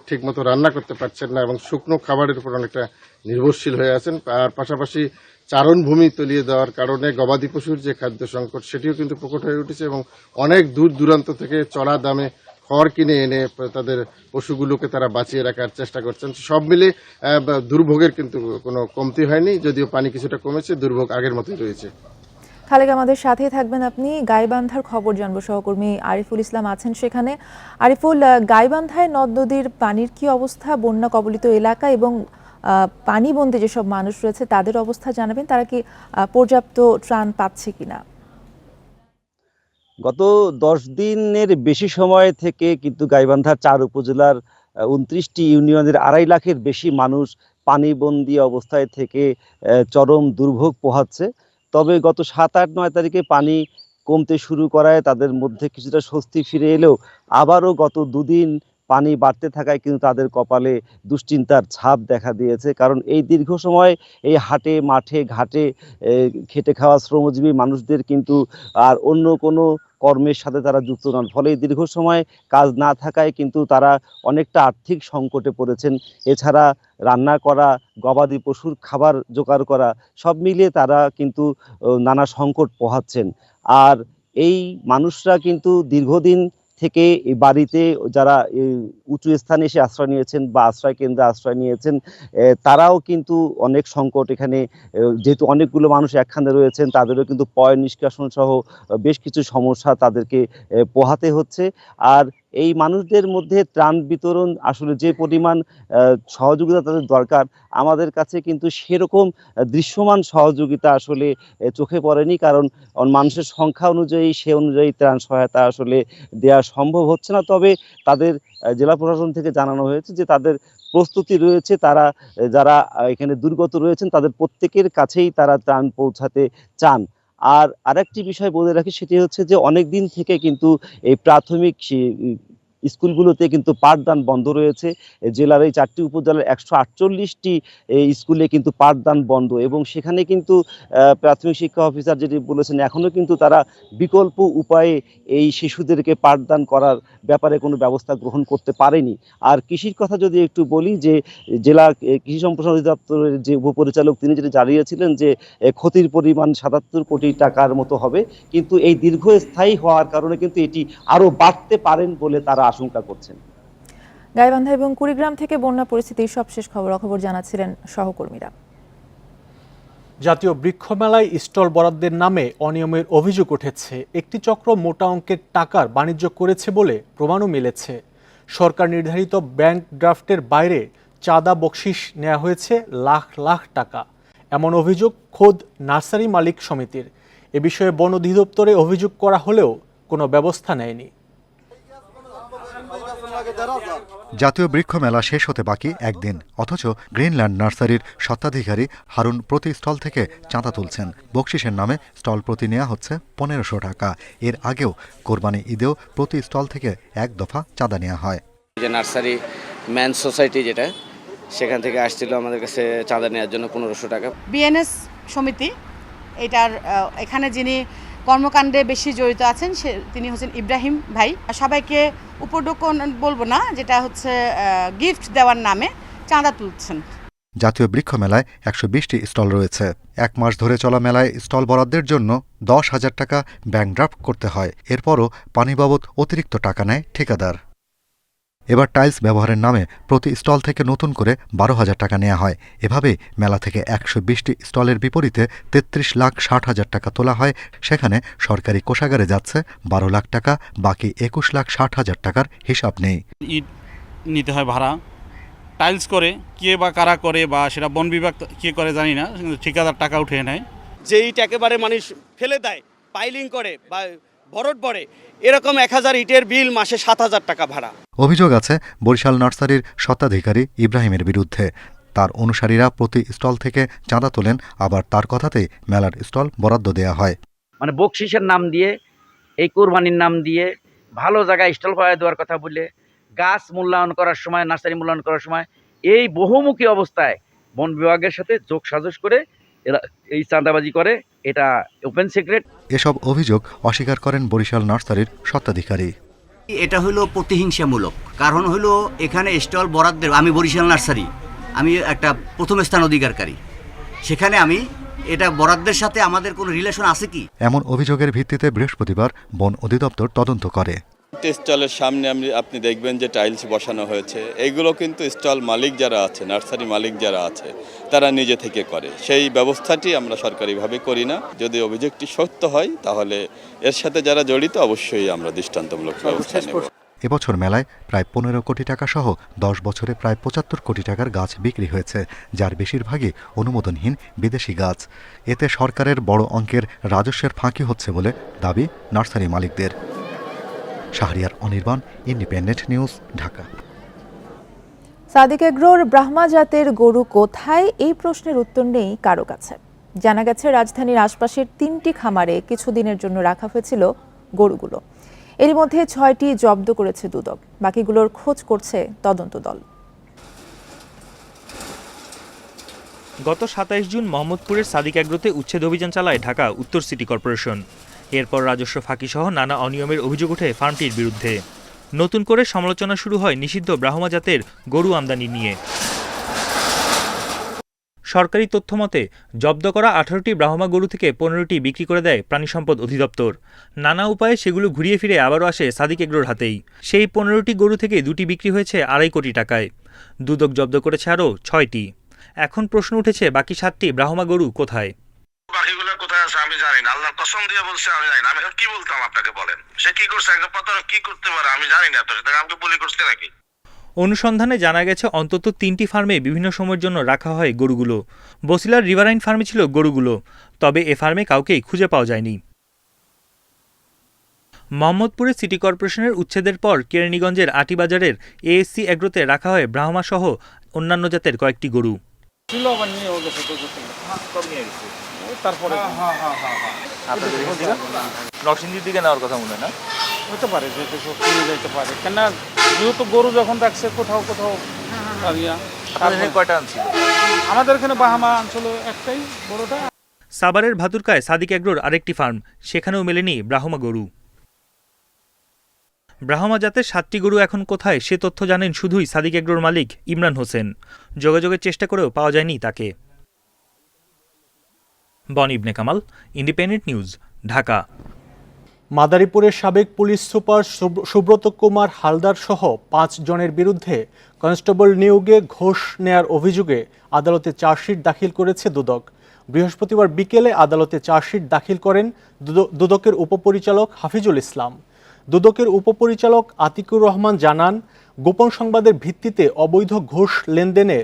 ঠিকমতো রান্না করতে পারছেন না, এবং শুকনো খাবারের উপর অনেকটা নির্ভরশীল হয়ে আছেন। আর পাশাপাশি চারণভূমি তলিয়ে দেওয়ার কারণে গবাদি পশুর যে খাদ্য সংকট, সেটিও কিন্তু প্রকট হয়ে উঠেছে, এবং অনেক দূর দূরান্ত থেকে চড়া দামে খড় কিনে এনে তাদের পশুগুলোকে তারা বাঁচিয়ে রাখার চেষ্টা করছেন। সব মিলে দুর্ভোগের কিন্তু কোনো কমতি হয়নি, যদিও পানি কিছুটা কমেছে, দুর্ভোগ আগের মতোই রয়েছে। খালেক, আমাদের সাথেই থাকবেন আপনি। গাইবান্ধার খবর জানবো, সহকর্মী আরিফুল ইসলাম আছেন সেখানে। আরিফুল, গাইবান্ধায় নদ নদীর পানির কি অবস্থা? বন্যা কবলিত এলাকা এবং পানিবন্দী যেসব মানুষ রয়েছে তাদের অবস্থা জানাবেন। তারা কি পর্যাপ্ত ত্রাণ পাচ্ছে কিনা? গত 10 দিনের বেশি সময় থেকে কিন্তু গাইবান্ধার 4 উপজেলার 29টি ইউনিয়নের 2.5 লাখের বেশি মানুষ পানিবন্দী অবস্থায় থেকে চরম দুর্ভোগ পোহাচ্ছে। তবে গত 7, 8, 9 তারিখে পানি কমতে শুরু করায় তাদের মধ্যে কিছুটা স্বস্তি ফিরে এলেও আবারও গত 2 দিন পানি বাড়তে থাকায় কিন্তু তাদের কপালে দুশ্চিন্তার ছাপ দেখা দিয়েছে। কারণ এই দীর্ঘ সময় এই হাটে মাঠে ঘাটে খেটে খাওয়া শ্রমজীবী মানুষদের কিন্তু আর অন্য কোনো কর্মের সাথে তারা যুক্ত নন। ফলে এই দীর্ঘ সময় কাজ না থাকায় কিন্তু তারা অনেকটা আর্থিক সংকটে পড়েছেন। এছাড়া রান্না করা, গবাদি পশুর খাবার জোগাড় করা সব মিলিয়ে তারা কিন্তু নানা সংকট পোহাচ্ছেন। আর এই মানুষরা কিন্তু দীর্ঘদিন থেকে এই বাড়িতে যারা উঁচু স্থানে এসে আশ্রয় নিয়েছেন বা আশ্রয় কেন্দ্রে আশ্রয় নিয়েছেন, তারাও কিন্তু অনেক সংকট এখানে, যেহেতু অনেকগুলো মানুষ একখানে রয়েছেন, তাদেরও কিন্তু পয় নিষ্কাশন সহ বেশ কিছু সমস্যা তাদেরকে পোহাতে হচ্ছে। আর এই মানুষদের মধ্যে ত্রাণ বিতরণ আসলে যে পরিমাণ সহযোগিতা তাদের দরকার, আমাদের কাছে কিন্তু সেরকম দৃশ্যমান সহযোগিতা আসলে চোখে পড়েনি। কারণ মানুষের সংখ্যা অনুযায়ী সে অনুযায়ী ত্রাণ সহায়তা আসলে দেওয়া সম্ভব হচ্ছে না। তবে তাদের জেলা প্রশাসন থেকে জানানো হয়েছে যে তাদের প্রস্তুতি রয়েছে, তারা যারা এখানে দুর্গত রয়েছেন তাদের প্রত্যেকের কাছেই তারা ত্রাণ পৌঁছাতে চান। আর আরেকটি বিষয় বলে রাখি, সেটি হচ্ছে যে অনেক দিন থেকে কিন্তু এই প্রাথমিক স্কুলগুলোতে কিন্তু পাঠদান বন্ধ রয়েছে। জেলার এই 4টি উপজেলার 148টি স্কুলে কিন্তু পাঠদান বন্ধ, এবং সেখানে কিন্তু প্রাথমিক শিক্ষা অফিসার যেটি বলেছেন, এখনও কিন্তু তারা বিকল্প উপায়ে এই শিশুদেরকে পাঠদান করার ব্যাপারে কোনো ব্যবস্থা গ্রহণ করতে পারেনি। আর কৃষির কথা যদি একটু বলি, যে জেলা কৃষি সম্প্রসারণ অধিদপ্তরের যে উপপরিচালক তিনি যেটি জানিয়েছিলেন যে ক্ষতির পরিমাণ 77 কোটি টাকার মতো হবে, কিন্তু এই দীর্ঘস্থায়ী হওয়ার কারণে কিন্তু এটি আরও বাড়তে পারেন বলে তারা আশঙ্কা করছেন। গাইবান্ধা এবং কুড়িগ্রাম থেকে বন্যা পরিস্থিতির সবশেষ খবরাখবর জানাচ্ছিলেন সহকর্মীরা। জাতীয় বৃক্ষ মেলায় স্টল বরাদ্দের নামে অনিয়মের অভিযোগ উঠেছে। একটি চক্র মোটা অঙ্কের টাকার বাণিজ্য করেছে বলে প্রমাণও মিলেছে। সরকার নির্ধারিত ব্যাংক ড্রাফটের বাইরে চাঁদা বকশিশ নেওয়া হয়েছে লাখ লাখ টাকা, এমন অভিযোগ খোদ নার্সারি মালিক সমিতির। এ বিষয়ে বন অধিদপ্তরে অভিযোগ করা হলেও কোনো ব্যবস্থা নেয়নি। জাতীয় বৃক্ষ মেলা শেষ হতে বাকি একদিন, অথচ গ্রিনল্যান্ড নার্সারির স্বত্বাধিকারী হারুন প্রতি স্টল থেকে চাঁদা তুলছেন। বকশিসের নামে স্টল প্রতি নেওয়া হচ্ছে 1500 টাকা। এর আগেও কোরবানি ঈদেও প্রতি স্টল থেকে এক দফা চাঁদা নেওয়া হয়। যে নার্সারি ম্যান সোসাইটি যেটা, সেখান থেকে আসছিল আমাদের কাছে চাঁদা নেওয়ার জন্য 1500 টাকা। বিএনএস সমিতি এটার এখানে যিনি কর্মকাণ্ডে বেশি জড়িত আছেন তিনি হচ্ছেন ইব্রাহিম ভাই। সবাইকে উপঢৌকন বলবো না, যেটা হচ্ছে গিফট দেওয়ার নামে চাঁদা তুলছেন। জাতীয় বৃক্ষ মেলায় 120টি স্টল রয়েছে। 1 মাস ধরে চলা মেলায় স্টল বরাদ্দের জন্য 10,000 টাকা ব্যাংক ড্রাফট করতে হয়। এরপরও পানি বাবদ অতিরিক্ত টাকা নেয় ঠিকাদার। এবার টাইলস ব্যবহারের নামে প্রতি স্টল থেকে নতুন করে 12,000 টাকা নেওয়া হয়। এভাবে মেলা থেকে 120টি স্টলের বিপরীতে 33,60,000 টাকা তোলা হয়। সেখানে সরকারি কোষাগারে যাচ্ছে 12 লাখ টাকা, বাকি 21,60,000 টাকার হিসাব নেই। ইট নিতে হয় ভাড়া, টাইলস করে কে বা কারা করে, বা সেটা বন বিভাগ কে করে জানি না, ঠিকাদার টাকা উঠে নেয়। যে ইট একেবারে মানুষ ফেলে দেয়, পাইলিং করে বা ভরট পড়ে, এরকম 1000 ইটের বিল মাসে 7,000 টাকা ভাড়া। অভিযোগ আছে বরিশাল নার্সারির স্বত্বাধিকারী ইব্রাহিমের বিরুদ্ধে। তার অনুসারীরা প্রতি স্টল থেকে চাঁদা তোলেন, আবার তার কথাতেই মেলার স্টল বরাদ্দ দেয়া হয়। মানে বকশিসের নাম দিয়ে, এই কোরবানির নাম দিয়ে ভালো জায়গায় স্টল পাওয়া দেওয়ার কথা বলে, গাছ মূল্যায়ন করার সময়, নার্সারি মূল্যায়ন করার সময় এই বহুমুখী অবস্থায় বন বিভাগের সাথে যোগ সাজস করে এরা এই চাঁদাবাজি করে, এটা ওপেন সিক্রেট। এসব অভিযোগ অস্বীকার করেন বরিশাল নার্সারির স্বত্বাধিকারী। এটা হলো প্রতিহিংসামূলক। কারণ হলো এখানে স্টল বরাদ্দের, আমি বরিশাল নার্সারি, আমি একটা প্রথম স্থান অধিকারকারী, সেখানে আমি এটা বরাদ্দের সাথে আমাদের কোনো রিলেশন আছে কি? এমন অভিযোগের ভিত্তিতে বৃহস্পতিবার বন অধিদপ্তর তদন্ত করে। স্টলের সামনে আপনি দেখবেন যে টাইলস বসানো হয়েছে। এইগুলো কিন্তু স্টল মালিক যারা আছে, নার্সারি মালিক যারা আছে, তারা নিজে থেকে করে। সেই ব্যবস্থাটি আমরা সরকারিভাবে করি না। যদি অভিযোগটি সত্য হয় তাহলে এর সাথে যারা জড়িত অবশ্যই আমরা দৃষ্টান্তমূলক ব্যবস্থা নেব। এবছর মেলায় প্রায় 15 কোটি টাকা সহ 10 বছরে প্রায় 75 কোটি টাকার গাছ বিক্রি হয়েছে, যার বেশিরভাগই অনুমোদনহীন বিদেশি গাছ। এতে সরকারের বড় অঙ্কের রাজস্বের ফাঁকি হচ্ছে বলে দাবি নার্সারি মালিকদের। Shahriar Anirban, independent news, Dhaka. সাদিক এগ্রোর ব্রাহ্মা জাতের গরু কোথায়, এই প্রশ্নের উত্তর নেই কারো কাছে। জানা গেছে রাজধানীর আশপাশের 3টি খামারে কিছুদিনের জন্য রাখা হয়েছিল গরুগুলো। এরই মধ্যে 6টি জব্দ করেছে দুদক, বাকিগুলোর খোঁজ করছে তদন্ত দল। গত 27 জুন মোহাম্মদপুরের সাদিক এগ্রোতে উচ্ছেদ অভিযান চালায় ঢাকা উত্তর সিটি কর্পোরেশন। এরপর রাজস্ব ফাঁকি সহ নানা অনিয়মের অভিযোগ ওঠে ফার্মটির বিরুদ্ধে। নতুন করে সমালোচনা শুরু হয় নিষিদ্ধ ব্রাহ্মা জাতের গরু আমদানি নিয়ে। সরকারি তথ্যমতে জব্দ করা 18টি ব্রাহ্মা গরু থেকে 15টি বিক্রি করে দেয় প্রাণী সম্পদ অধিদপ্তর। নানা উপায়ে সেগুলো ঘুরিয়ে ফিরে আবারও আসে সাদিক এগ্রোর হাতেই। সেই 15টি গরু থেকে 2টি বিক্রি হয়েছে 2.5 কোটি টাকায়। দুদক জব্দ করেছে আরও 6টি। এখন প্রশ্ন উঠেছে বাকি 7টি ব্রাহ্মা গরু কোথায়। বাকিগুলো কোথায় আছে আমি জানি না, আল্লাহর কসম দিয়ে বলছে আমি জানি না। আমি কি বলতাম আপনাকে বলেন, সে কি করছে একদম প্রতারক কি করতে পারে আমি জানি না, তো সেটা আমাকে বলি করছে নাকি। অনুসন্ধানে জানা গেছে অন্তত 3টি ফার্মে বিভিন্ন সময়ের জন্য রাখা হয় গরুগুলো। বসিলার রিভারাইন ফার্মে ছিল গরুগুলো, তবে এ ফার্মে কাউকেই খুঁজে পাওয়া যায়নি। মোহাম্মদপুরে সিটি কর্পোরেশনের উচ্ছেদের পর কেরানীগঞ্জের আটিবাজারের এএসসি এগ্রোতে রাখা হয় ব্রাহ্মা সহ অন্যান্য জাতের কয়েকটি গরু। নরসিংদীর দিকে নেওয়ার কথা মনে হয় না, হতে পারে যেতে পারে, কেন যেহেতু গরু যখন রাখছে কোথাও কয়টা আনছিল আমাদের এখানে বাহামা অঞ্চলে একটাই বড়টা। সাভারের ভাতুরকায় সাদিক এগ্রোর আরেকটি ফার্ম, সেখানেও মেলেনি ব্রাহ্মা গরু। ব্রাহ্মা জাতের 7টি গরু এখন কোথায় সে তথ্য জানেন শুধুই সাদিক এগ্রোর মালিক ইমরান হোসেন। যোগাযোগের চেষ্টা করেও পাওয়া যায়নি তাকে। বন ইবনে কামাল, ইন্ডিপেন্ডেন্ট নিউজ, ঢাকা। মাদারীপুরের সাবেক পুলিশ সুপার সুব্রত কুমার হালদার সহ 5 জনের বিরুদ্ধে কনস্টেবল নিয়োগে ঘুষ নেয়ার অভিযোগে আদালতে চার্জশিট দাখিল করেছে দুদক। বৃহস্পতিবার বিকেলে আদালতে চার্জশিট দাখিল করেন দুদকের উপপরিচালক হাফিজুল ইসলাম। দুদকের উপপরিচালক আতিকুর রহমান জানান, গোপন সংবাদের ভিত্তিতে অবৈধ ঘুষ লেনদেনে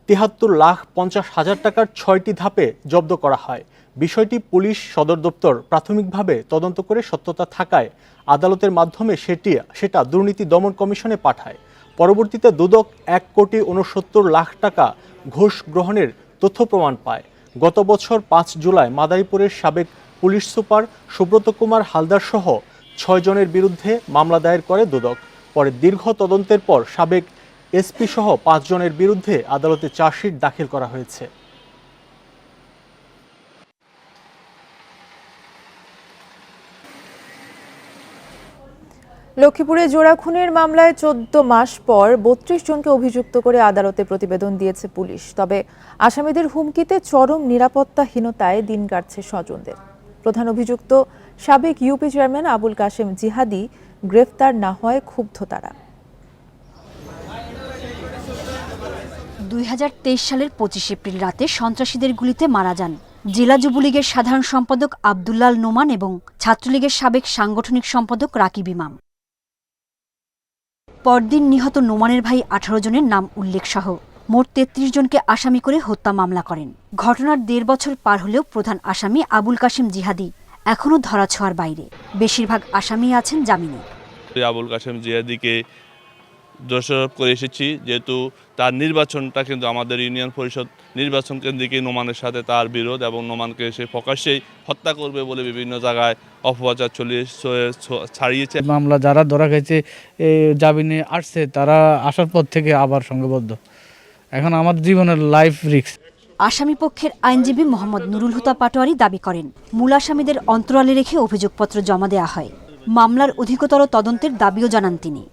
৭৩,৫০,০০০ টাকার 6টি ধাপে জব্দ করা হয়। বিষয়টি পুলিশ সদর দপ্তর প্রাথমিকভাবে তদন্ত করে সত্যতা থাকায় আদালতের মাধ্যমে সেটা দুর্নীতি দমন কমিশনে পাঠায়। পরবর্তীতে দুদক ১,৬৯,০০,০০০ টাকা ঘুষ গ্রহণের তথ্য প্রমাণ পায়। গত বছর 5 জুলাই মাদারীপুরের সাবেক পুলিশ সুপার সুব্রত কুমার হালদার সহ 6 জনের বিরুদ্ধে মামলা দায়ের করে দুদক। পরে দীর্ঘ তদন্তের পর সাবেক এসপি সহ 5 জনের বিরুদ্ধে আদালতে চার্জশিট দাখিল করা হয়েছে। লক্ষ্মীপুরে জোড়া খুনের মামলায় 14 মাস পর 32 জনকে অভিযুক্ত করে আদালতে প্রতিবেদন দিয়েছে পুলিশ। তবে আসামিদের হুমকিতে চরম নিরাপত্তাহীনতায় দিন কাটছে স্বজনদের। প্রধান অভিযুক্ত সাবেক ইউপি চেয়ারম্যান আবুল কাশেম জিহাদি গ্রেফতার না হয় ক্ষুব্ধ তারা। 2023 সালের 25 এপ্রিল রাতে সন্ত্রাসীদের গুলিতে মারা যান জেলা যুবলীগের সাধারণ সম্পাদক আব্দুল্লাল নোমান এবং ছাত্রলীগের সাবেক সাংগঠনিক সম্পাদক রাকিব ইমাম। পরদিন নিহত নোমানের ভাই 18 জনের নাম উল্লেখ সহ মোট 33 জনকে আসামি করে হত্যা মামলা করেন। ঘটনার 1.5 বছর পার হলেও প্রধান আসামি আবুল কাশেম জিহাদি এখনও ধরাছোঁয়ার বাইরে। বেশিরভাগ আসামি আছেন জামিনে। আবুল কাশেম জিহাদিকে দোষারোপ করে এসেছি, যেহেতু তার নির্বাচনটা কিন্তু আমাদের ইউনিয়ন পরিষদ নির্বাচন কেন্দ্রিক নোমানের সাথে তার বিরোধ, এবং নোমানকে সে প্রকাশ্যেই হত্যা করবে বলে বিভিন্ন জায়গায় অপপ্রচার ছাড়িয়েছে। মামলা যারা ধরা গেছে জামিনে আসছে, তারা আসার পর থেকে আবার সংঘবদ্ধ। এখন আমার জীবনের লাইফ রিস্ক। আসামি পক্ষের আইনজীবী মোহাম্মদ নুরুল হুদা পাটোয়ারি দাবি করেন, মূল আসামিদের অন্তরালে রেখে অভিযোগপত্র জমা দেওয়া হয়। মামলার অধিকতর তদন্তের দাবিও জানান তিনি।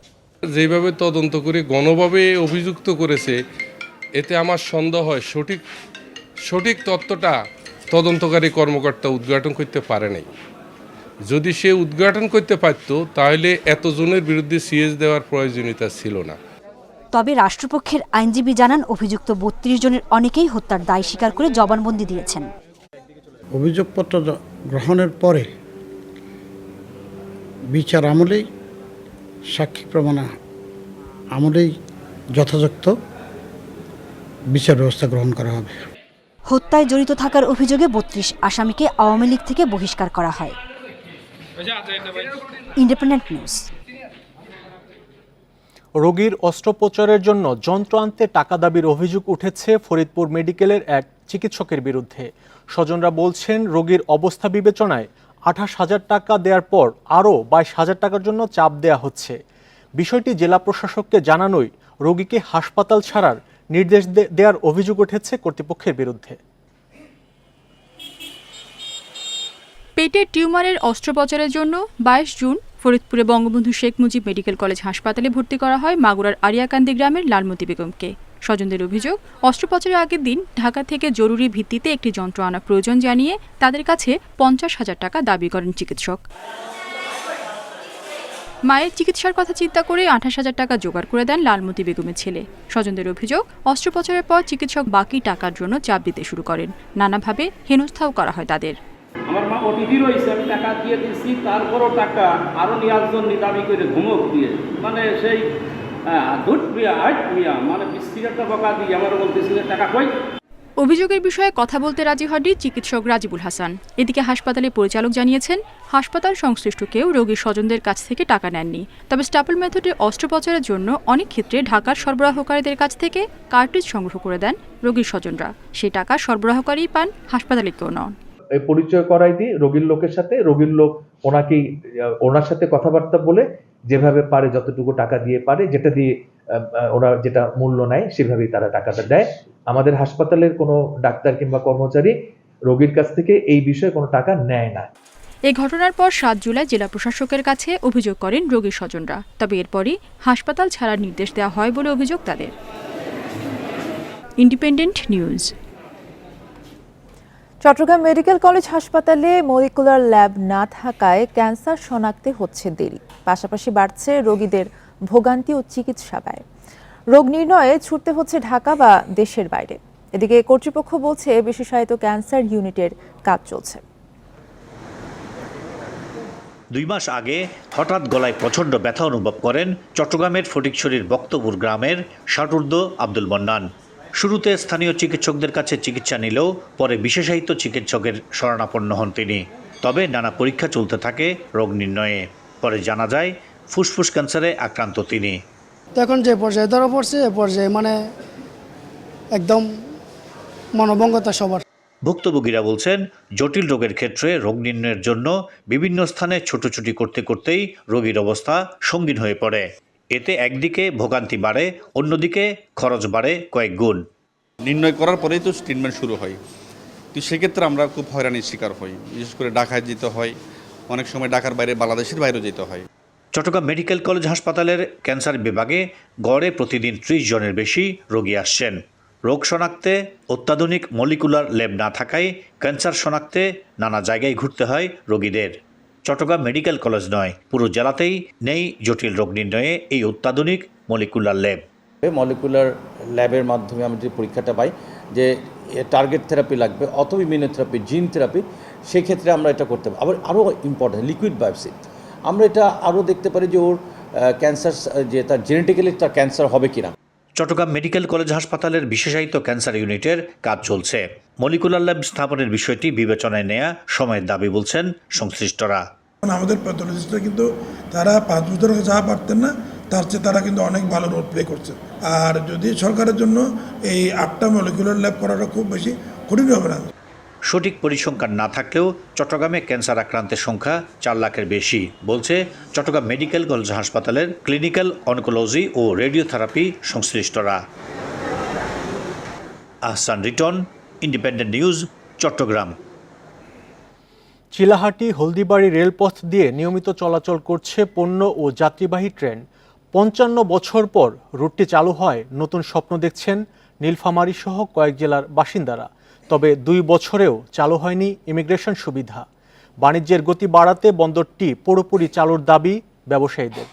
যেভাবে তদন্ত করে গণভাবে অভিযুক্ত করেছে, এতে আমার সন্দেহ হয় সঠিক তথ্যটা তদন্তকারী কর্মকর্তা উদ্ঘাটন করতে পারে নাই। যদি সে উদ্ঘাটন করতে পারত তাহলে এতজনের বিরুদ্ধে সিএস দেওয়ার প্রয়োজনীয়তা ছিল না। তবে রাষ্ট্রপক্ষের আইনজীবী জানান, অভিযুক্ত 32 জনের অনেকেই হত্যার দায় স্বীকার করে জবানবন্দি দিয়েছেন। অভিযোগপত্র গ্রহণের পরে বিচার আমলেই, সাক্ষী প্রমাণ আমলেই যথাযথ বিচার ব্যবস্থা গ্রহণ করা হবে। হত্যায় জড়িত থাকার অভিযোগে 32 আসামিকে আওয়ামী লীগ থেকে বহিষ্কার করা হয়। Independent news. রোগীর অস্ত্রোপচারের জন্য যন্ত্র আনতে টাকা দাবির অভিযোগ উঠেছে ফরিদপুর মেডিকেলের এক চিকিৎসকের বিরুদ্ধে। স্বজনরা বলছেন, রোগীর অবস্থা বিবেচনায় 28,000 টাকা দেওয়ার পর আরও 22,000 টাকার জন্য চাপ দেয়া হচ্ছে। বিষয়টি জেলা প্রশাসককে জানানোই রোগীকে হাসপাতাল ছাড়ার নির্দেশ দেওয়ার অভিযোগ উঠেছে কর্তৃপক্ষের বিরুদ্ধে। পেটের টিউমারের অস্ত্রোপচারের জন্য 22 জুন ফরিদপুরে বঙ্গবন্ধু শেখ মুজিব মেডিকেল কলেজ হাসপাতালে ভর্তি করা হয় মাগুরার আরিয়াকান্দি গ্রামের লালমতি বেগমকে। স্বজনদের অভিযোগ, অস্ত্রোপচারের আগের দিন ঢাকা থেকে জরুরি ভিত্তিতে একটি যন্ত্র আনা প্রয়োজন জানিয়ে তাদের কাছে 50,000 টাকা দাবি করেন চিকিৎসক। মায়ের চিকিৎসার কথা চিন্তা করে 28,000 টাকা জোগাড় করে দেন লালমতি বেগমের ছেলে। স্বজনদের অভিযোগ, অস্ত্রোপচারের পর চিকিৎসক বাকি টাকার জন্য চাপ দিতে শুরু করেন। নানাভাবে হেনস্থাও করা হয় তাদের। আমার মা ওটিডি রয়েছে, আমি টাকা দিয়ে দিচ্ছি, তারপরও টাকা আরও নেওয়ার জন্য দাবি করে ধমক দিয়ে, মানে সেই দুধ মিয়া আট মিয়া মানে 20,000 টাকা দিয়ে আমার বলতেছিল টাকা কই। অভিযোগের বিষয়ে কথা বলতে রাজি হননি চিকিৎসক রাজিবুল হাসান। এদিকে হাসপাতালের পরিচালক জানিয়েছেন, হাসপাতাল সংশ্লিষ্ট কেউ রোগীর স্বজনদের কাছ থেকে টাকা নেননি। তবে স্টাপল মেথডে অস্ত্রোপচারের জন্য অনেক ক্ষেত্রে ঢাকার সরবরাহকারীদের কাছ থেকে কার্ট্রিজ সংগ্রহ করে দেন রোগীর স্বজনরা। সেই টাকা সরবরাহকারী পান, হাসপাতালে কেউ নন। পরিচয় করাই দিই রোগীর লোকের সাথে, রোগীর লোক ওনার সাথে কথাবার্তা বলে যেভাবে পারে যতটুকু টাকা দিয়ে পারে, যেটা দিয়ে ওরা যেটা মূল্য নেয় সেভাবেই তারা টাকাটা দেয়। আমাদের হাসপাতালের কোনো ডাক্তার কিংবা কর্মচারী রোগীর কাছ থেকে এই বিষয়ে কোনো টাকা নেয় না। এই ঘটনার পর 7 জুলাই জেলা প্রশাসকের কাছে অভিযোগ করেন রোগীর স্বজনরা। তবে এরপরই হাসপাতাল ছাড়ার নির্দেশ দেওয়া হয় বলে অভিযোগ তাদের। Independent news. Chittagong medical college হাসপাতালে মলিকুলার ল্যাব না থাকায় ক্যান্সার শনাক্তে হচ্ছে দেরি। পাশাপাশি বাড়ছে রোগীদের ভোগান্তি ও চিকিৎসা ব্যয়। রোগ নির্ণয়ে ছুটতে হচ্ছে ঢাকা বা দেশের বাইরে। এদিকে কর্তৃপক্ষ বলছে, বিশেষায়িত ক্যান্সার ইউনিটের কাজ চলছে। 2 মাস আগে হঠাৎ গলায় প্রচণ্ড ব্যথা অনুভব করেন চট্টগ্রামের ফটিকছড়ির বক্তপুর গ্রামের ষাটূর্ধ্ব আব্দুল মন্নান। শুরুতে স্থানীয় চিকিৎসকদের কাছে চিকিৎসা নিলেও পরে বিশেষায়িত চিকিৎসকের শরণাপন্ন হন তিনি। তবে নানা পরীক্ষা চলতে থাকে রোগ নির্ণয়ে। পরে জানা যায় ফুসফুস ক্যান্সারে আক্রান্ত তিনি। তখন যে পর্যায়ে ধরা পড়ছে, এ পর্যায়ে মানে একদম মনোভঙ্গতা সবার। ভুক্তভোগীরা বলছেন, জটিল রোগের ক্ষেত্রে রোগ নির্ণয়ের জন্য বিভিন্ন স্থানে ছুটোছুটি করতে করতেই রোগীর অবস্থা সঙ্গীন হয়ে পড়ে। এতে একদিকে ভোগান্তি বাড়ে, অন্যদিকে খরচ বাড়ে কয়েক গুণ। নির্ণয় করার পরেই তো ট্রিটমেন্ট শুরু হয়, তো সেক্ষেত্রে আমরা খুব হয়রানির শিকার হই। বিশেষ করে ঢাকায় যেতে হয়, অনেক সময় ঢাকার বাইরে বাংলাদেশের বাইরেও যেতে হয়। চট্টগ্রাম মেডিকেল কলেজ হাসপাতালের ক্যান্সার বিভাগে গড়ে প্রতিদিন 30 জনের বেশি রোগী আসছেন। রোগ শনাক্তে অত্যাধুনিক মলিকুলার ল্যাব না থাকায় ক্যান্সার শনাক্তে নানা জায়গায় ঘুরতে হয় রোগীদের। চট্টগ্রাম মেডিকেল কলেজ নয়, পুরো জেলাতেই নেই জটিল রোগ নির্ণয়ে এই অত্যাধুনিক মলিকুলার ল্যাব। মলিকুলার ল্যাবের মাধ্যমে আমরা যে পরীক্ষাটা পাই যে টার্গেট থেরাপি লাগবে অথবা ইমিউনোথেরাপি, জিন থেরাপি, সেক্ষেত্রে আমরা এটা করতে পারি। আবার আরও ইম্পর্টেন্ট লিকুইড বায়োপসি, আমরা এটা আরও দেখতে পারি যে ওর ক্যান্সার, যে তার জেনেটিক্যালি তার ক্যান্সার হবে কিনা। চট্টগ্রাম মেডিকেল কলেজ হাসপাতালের বিশেষায়িত ক্যান্সার ইউনিটের কাজ চলছে। মলিকুলার ল্যাব স্থাপনের বিষয়টি বিবেচনায় নেওয়া সময়ের দাবি বলছেন সংশ্লিষ্টরা। আমাদের প্যাথোলজিস্টরা কিন্তু তারা 5 বছর যা পারতেন না, তার চেয়ে তারা কিন্তু অনেক ভালো রোল প্লে করছে। আর যদি সরকারের জন্য এই 8টা মলিকুলার ল্যাব করাটা খুব বেশি কঠিন হবে না। সঠিক পরিসংখ্যান না থাকলেও চট্টগ্রামে ক্যান্সার আক্রান্তের সংখ্যা 4 লাখের বেশি বলছে চট্টগ্রাম মেডিকেল কলেজ হাসপাতালের ক্লিনিক্যাল অনকোলজি ও রেডিওথেরাপি সংশ্লিষ্টরা। Ahsan Riton, independent news, Chittagong. চিলাহাটি হলদিবাড়ি রেলপথ দিয়ে নিয়মিত চলাচল করছে পণ্য ও যাত্রীবাহী ট্রেন। 55 বছর পর রুটটি চালু হয় নতুন স্বপ্ন দেখছেন নীলফামারী সহ কয়েক জেলার বাসিন্দারা। তবে 2 বছরেও চালু হয়নি ইমিগ্রেশন সুবিধা। বাণিজ্যের গতি বাড়াতে বন্দরটি পুরোপুরি চালুর দাবি ব্যবসায়ীদের।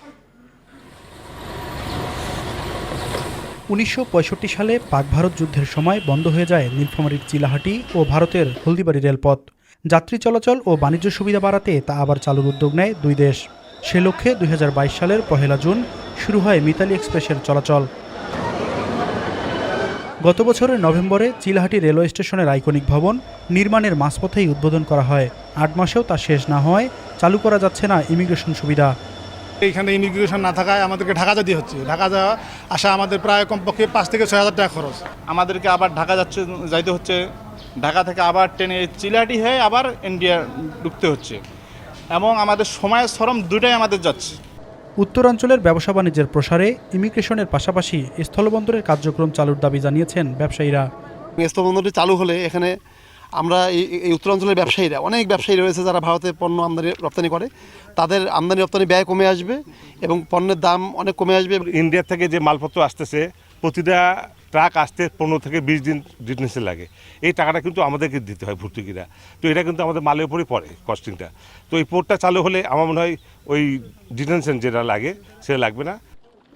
1965 সালে পাক ভারত যুদ্ধের সময় বন্ধ হয়ে যায় নীলফামারীর চিলাহাটি ও ভারতের হলদিবাড়ি রেলপথ। যাত্রী চলাচল ও বাণিজ্য সুবিধা বাড়াতে তা আবার চালুর উদ্যোগ নেয় 2 দেশ। সে লক্ষ্যে 2022 সালের 1 জুন শুরু হয় মিতালি এক্সপ্রেসের চলাচল। গত বছরের নভেম্বরে চিলাহাটি রেলওয়ে স্টেশনের আইকনিক ভবন নির্মাণের মাঝপথেই উদ্বোধন করা হয়। 8 মাসেও তা শেষ না হওয়ায় চালু করা যাচ্ছে না ইমিগ্রেশন সুবিধা। এইখানে ইমিগ্রেশন না থাকায় আমাদেরকে ঢাকা যেতে হচ্ছে। ঢাকা যাওয়া আসা আমাদের প্রায় কমপক্ষে 5 থেকে 6 হাজার টাকা খরচ। আমাদেরকে আবার ঢাকা যাইতে হচ্ছে, ঢাকা থেকে আবার ট্রেনে চিলাহাটি হয়ে আবার ইন্ডিয়া ঢুকতে হচ্ছে, এবং আমাদের সময় শ্রম দুটাই আমাদের যাচ্ছে। উত্তরাঞ্চলের ব্যবসা বাণিজ্যের প্রসারে ইমিগ্রেশনের পাশাপাশি স্থলবন্দরের কার্যক্রম চালুর দাবি জানিয়েছেন ব্যবসায়ীরা। স্থলবন্দরটি চালু হলে এখানে আমরা এই উত্তরাঞ্চলের ব্যবসায়ীরা, অনেক ব্যবসায়ী রয়েছে যারা ভারতে পণ্য আমদানি রপ্তানি করে, তাদের আমদানি রপ্তানি ব্যয় কমে আসবে এবং পণ্যের দাম অনেক কমে আসবে। ইন্ডিয়া থেকে যে মালপত্র আসতেছে, প্রতিটা ট্রাক আসতে 15 থেকে 20 দিন ডিটেনশন লাগে। এই টাকাটা কিন্তু আমাদেরকে দিতে হয় ভর্তুকিরা, তো এটা কিন্তু আমাদের মালের উপরই পড়ে কস্টিংটা। তো এই পোর্টটা চালু হলে আমার মনে হয় ওই ডিটেনশন যেটা লাগে সেটা লাগবে না।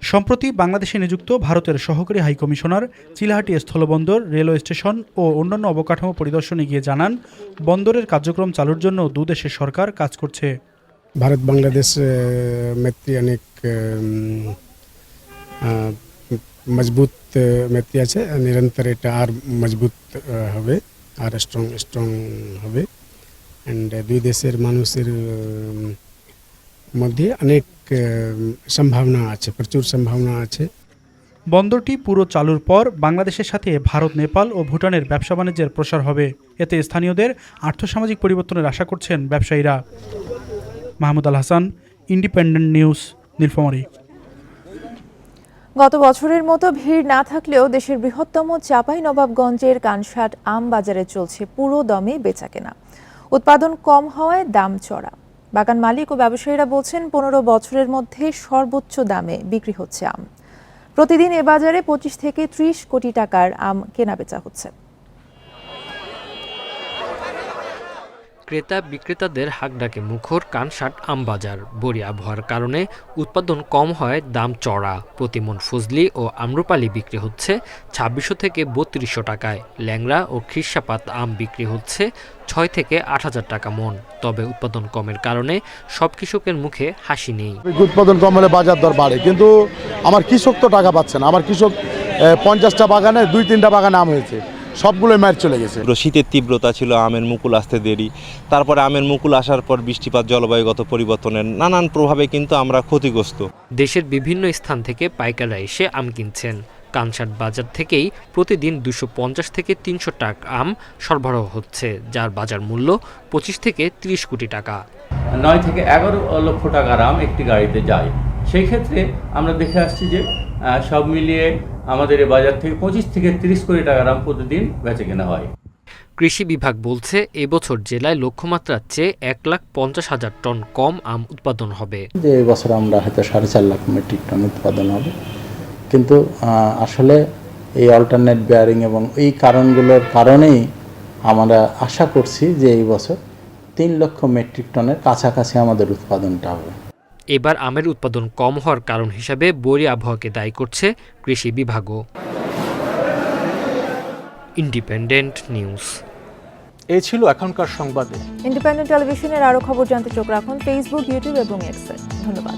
সম্প্রতি বাংলাদেশে নিযুক্ত ভারতের সহকারী হাইকমিশনার চিলাহাটি স্থলবন্দর, রেলওয়ে স্টেশন ও অন্যান্য অবকাঠামো পরিদর্শনে গিয়ে জানান, বন্দরের কার্যক্রম চালুর জন্য দুদেশের সরকার কাজ করছে। ভারত বাংলাদেশ मैत्री অনেক মজবুত मैत्री আছে, নিরন্তর এটা আর মজবুত হবে, আর স্ট্রং হবে। অ্যান্ড দুই দেশের মানুষের মধ্যে অনেক সম্ভাবনা আছে, প্রচুর সম্ভাবনা আছে। বন্দরটি পুরো চালুর পর বাংলাদেশের সাথে ভারত, নেপাল ও ভুটানের ব্যবসা বাণিজ্যের প্রসার হবে। এতে স্থানীয়দের আর্থসামাজিক পরিবর্তনের আশা করছেন ব্যবসায়ীরা। Mahmud Al Hasan, independent news, Nilphamari. গত বছরের মতো ভিড় না থাকলেও দেশের বৃহত্তম চাঁপাইনবাবগঞ্জের কানসাট আম বাজারে চলছে পুরো দমে বেচাকেনা। উৎপাদন কম হওয়ায় দাম চড়া। বাগান মালিক ও ব্যবসায়ীরা বলছেন 15 বছরের মধ্যে সর্বোচ্চ দামে বিক্রি হচ্ছে আম। প্রতিদিন এ বাজারে 25 থেকে 30 কোটি টাকার আম কেনাবেচা হচ্ছে। ক্রেতা বিক্রেতাদের হাঁকডাকে মুখর কানসাট আম বাজার। বরি আবহাওয়ার কারণে উৎপাদন কম হয় দাম চড়া। প্রতিমন ফজলি ও আম্রপালি বিক্রি হচ্ছে 2600 থেকে 3200 টাকায়। ল্যাংড়া ও খিরসাপাত আম বিক্রি হচ্ছে 6 থেকে 8000 টাকা মন। তবে উৎপাদন কমের কারণে সব কৃষকের মুখে হাসি নেই। উৎপাদন কম হলে বাজার দর বাড়ে, কিন্তু আমার কৃষক তো টাকা পাচ্ছে না। আমার কৃষক 50টা বাগানে 2-3টা বাগানে আম হয়েছে, সবগুলোই মার চলে গেছে। শীতের তীব্রতা ছিল, আমের মুকুল আসতে দেরি, তারপরে আমের মুকুল আসার পর বৃষ্টিপাত, জলবায়ুগত পরিবর্তনের নানান প্রভাবে কিন্তু আমরা ক্ষতিগ্রস্ত। দেশের বিভিন্ন স্থান থেকে পাইকাররা এসে আম কিনছেন। কানসাট বাজার থেকেই প্রতিদিন 250 থেকে 300 টাকা আম সরবরাহ হচ্ছে, যার বাজার মূল্য 25 থেকে 30 কোটি টাকা। 9 থেকে 11 লক্ষ টাকার আম একটি গাড়িতে যায়। সেই ক্ষেত্রে আমরা দেখে আসছি যে সব মিলিয়ে আমাদের এই বাজার থেকে 25 থেকে 30 কোটি টাকার আম প্রতিদিন বেচে কেনা হয়। কৃষি বিভাগ বলছে এবছর জেলায় লক্ষ্যমাত্রার চেয়ে 1,50,000 টন কম আম উৎপাদন হবে। এই বছর আমরা হয়তো 4.5 লাখ মেট্রিক টন উৎপাদন হবে, কিন্তু আসলে এই অল্টারনেট বেয়ারিং এবং এই কারণগুলোর কারণেই আমরা আশা করছি যে এই বছর 3 লক্ষ মেট্রিক টনের কাছাকাছি আমাদের উৎপাদনটা হবে। এবার আমের উৎপাদন কম হওয়ার কারণ হিসাবে বৈরী আবহাওয়াকে দায়ী করছে কৃষি বিভাগও। Independent news. এই ছিল এখনকার সংবাদে। ইন্ডিপেন্ডেন্ট টেলিভিশনের আরো খবর জানতে চোখ রাখুন ফেসবুক, ইউটিউব এবং এক্সে। ধন্যবাদ।